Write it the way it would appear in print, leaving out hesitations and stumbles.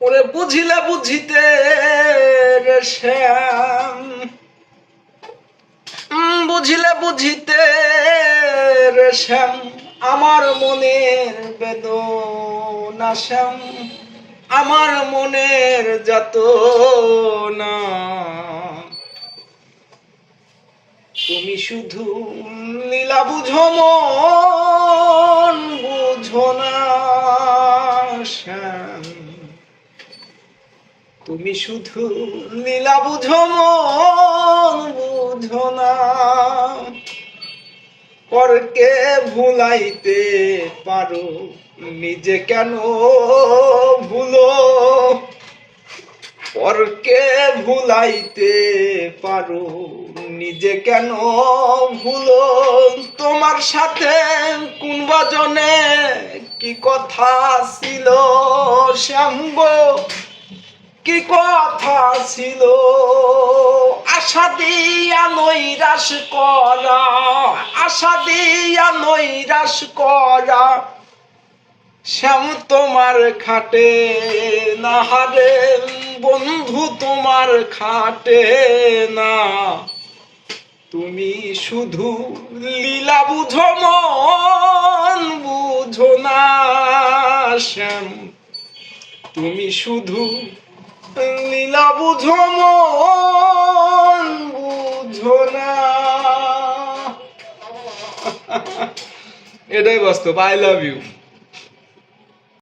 ওরে বুঝিলে বুঝিতে রে শ্যাম, বুঝিলে বুঝিতে রে শ্যাম, আমার মনের বেদনা শ্যাম, আমার মনের যাতনা। তুমি শুধু লীলা বুঝো মন বুঝো না শ্যাম, তুমি শুধু লীলা বুঝো মন বুঝো না। পরকে ভুলাইতে পারো নিজে কেন ভুলো, পরকে ভুলাইতে পারো নিজে কেন ভুলো। তোমার সাথে কোন বাজনে কি কথা ছিল শ্যাম গো, কি কথা ছিল। আশা দিয়া নৈরাশ করা, আশা দিয়া নৈরাশ করা শ্যাম তোমার খাটে না হারে বন্ধু, তোমার খাটে না। তুমি শুধু লীলা বুঝো মন বুঝো না শ্যাম, তুমি শুধু লীলা বুঝো মন বুঝো না। এটাই বাস্তব। I love you.